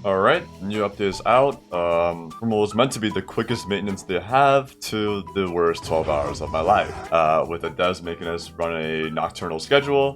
Alright, new update is out. From what was meant to be the quickest maintenance they have to the worst 12 hours of my life. With the devs making us run a nocturnal schedule.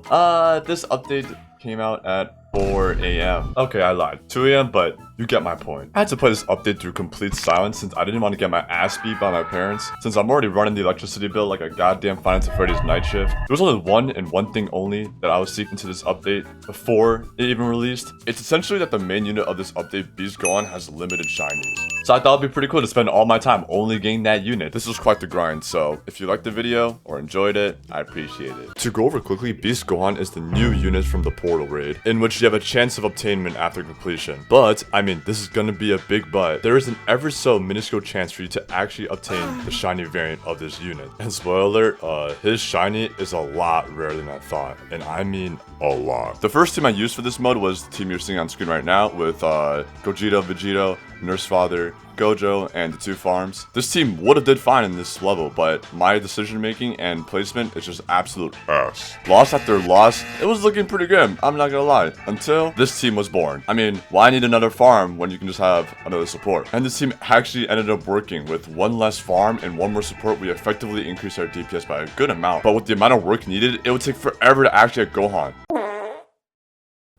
This update came out at 4 a.m. Okay, I lied. 2 a.m., but you get my point. I had to play this update through complete silence since I didn't want to get my ass beat by my parents. Since I'm already running the electricity bill like a goddamn Five Nights at Freddy's night shift. There was only one thing only that I was seeking to this update before it even released. It's essentially that the main unit of this update, Beast Gohan, has limited shinies. So I thought it'd be pretty cool to spend all my time only getting that unit. This was quite the grind, so if you liked the video or enjoyed it, I appreciate it. To go over quickly, Beast Gohan is the new unit from the Portal raid, in which you have a chance of obtainment after completion. But, I mean, this is gonna be a big but. There is an ever so minuscule chance for you to actually obtain the shiny variant of this unit. And spoiler alert, his shiny is a lot rarer than I thought. And I mean a lot. The first team I used for this mode was the team you're seeing on screen right now with Gogeta, Vegito, Nurse Father, Gojo, and the two farms. This team would have did fine in this level, but my decision making and placement is just absolute ass. Loss after loss, it was looking pretty good, I'm not gonna lie, until this team was born. I mean, why need another farm when you can just have another support? And this team actually ended up working. With one less farm and one more support, we effectively increased our DPS by a good amount. But with the amount of work needed, it would take forever to actually get Gohan.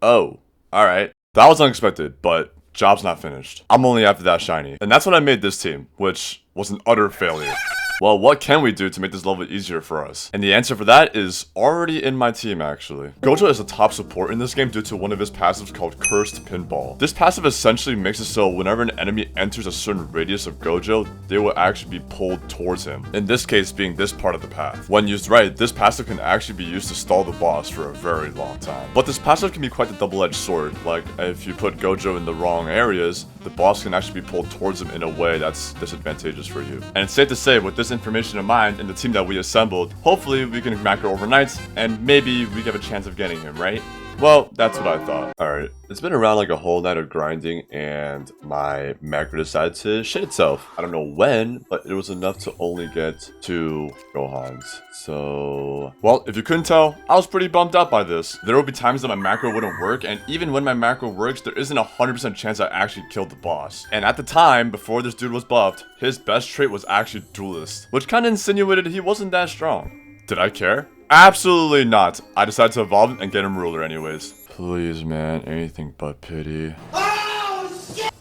Oh, alright. That was unexpected, but job's not finished. I'm only after that shiny. And that's when I made this team, which was an utter failure. Well, what can we do to make this level easier for us? And the answer for that is already in my team, actually. Gojo is a top support in this game due to one of his passives called Cursed Pinball. This passive essentially makes it so whenever an enemy enters a certain radius of Gojo, they will actually be pulled towards him. In this case being this part of the path. When used right, this passive can actually be used to stall the boss for a very long time. But this passive can be quite a double-edged sword. Like, if you put Gojo in the wrong areas, the boss can actually be pulled towards him in a way that's disadvantageous for you. And it's safe to say, with this information in mind and the team that we assembled, hopefully we can macro overnight and maybe we have a chance of getting him, right? Well, that's what I thought. Alright, it's been around like a whole night of grinding and my macro decided to shit itself. I don't know when, but it was enough to only get 2 Gohans. So, well, if you couldn't tell, I was pretty bummed out by this. There will be times that my macro wouldn't work, and even when my macro works, there isn't a 100% chance I actually killed the boss. And at the time, before this dude was buffed, his best trait was actually Duelist, which kinda insinuated he wasn't that strong. Did I care? Absolutely not. I decided to evolve and get him ruler anyways. Please, man, anything but pity. Oh, shit!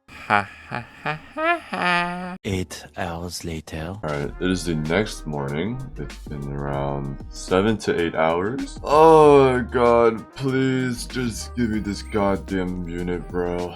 Ha ha ha ha ha. 8 hours later. Alright, it is the next morning. It's been around 7 to 8 hours. Oh god, please just give me this goddamn unit, bro.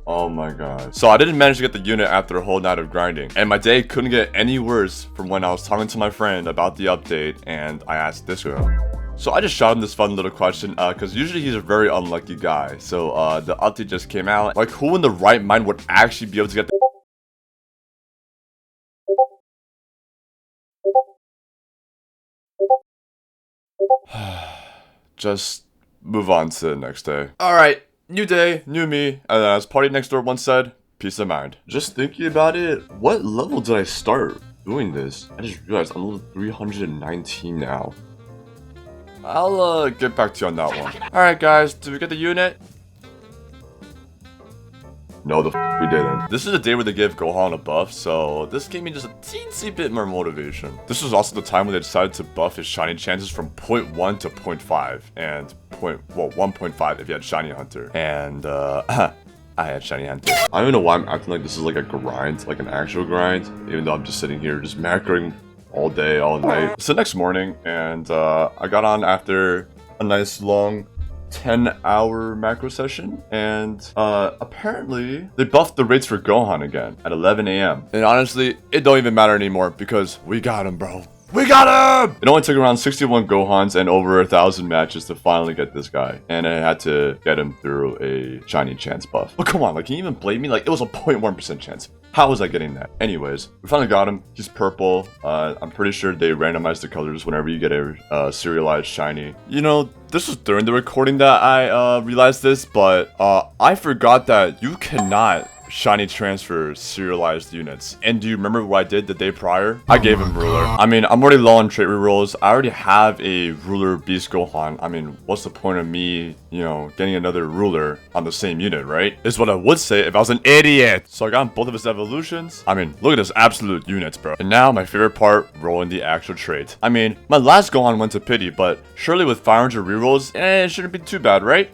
Oh my god. So I didn't manage to get the unit after a whole night of grinding. And my day couldn't get any worse from when I was talking to my friend about the update and I asked this girl. So I just shot him this fun little question, because usually he's a very unlucky guy. So the update just came out. Like, who in the right mind would actually be able to get the just move on to the next day. Alright, new day, new me, and as Party Next Door once said, peace of mind. Just thinking about it, what level did I start doing this? I just realized I'm level 319 now. I'll get back to you on that one. Alright guys, did we get the unit? No, we didn't. This is a day where they give Gohan a buff, so this gave me just a teensy bit more motivation. This was also the time when they decided to buff his shiny chances from 0.1 to 0.5, and 1.5 if you had Shiny Hunter. And, I had Shiny Hunter. I don't even know why I'm acting like this is like a grind, like an actual grind, even though I'm just sitting here just macroing all day, all night. It's the next morning, and I got on after a nice long 10-hour macro session, and apparently they buffed the rates for Gohan again at 11 a.m. And honestly, it don't even matter anymore because we got him, bro. We got him! It only took around 61 Gohans and over 1,000 matches to finally get this guy. And I had to get him through a shiny chance buff. But come on, like, can you even blame me? Like, it was a 0.1% chance. How was I getting that? Anyways, we finally got him. He's purple. I'm pretty sure they randomize the colors whenever you get a serialized shiny. You know, this was during the recording that I realized this, but I forgot that you cannot shiny transfer serialized units. And do you remember what I did the day prior? I gave him ruler. I mean, I'm already low on trait rerolls. I already have a ruler beast Gohan. I mean, what's the point of me, you know, getting another ruler on the same unit, right? Is what I would say if I was an idiot. So I got both of his evolutions. I mean, look at this absolute units, bro. And now my favorite part, rolling the actual trait. I mean, my last Gohan went to pity, but surely with 500 rerolls, it shouldn't be too bad, right?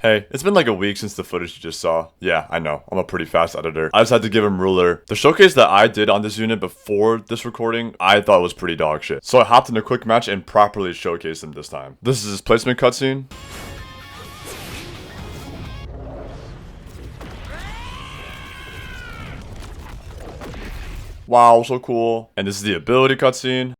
Hey, it's been like a week since the footage you just saw. Yeah, I know. I'm a pretty fast editor. I just had to give him ruler. The showcase that I did on this unit before this recording, I thought was pretty dog shit. So I hopped in a quick match and properly showcased him this time. This is his placement cutscene. Wow, so cool. And this is the ability cutscene.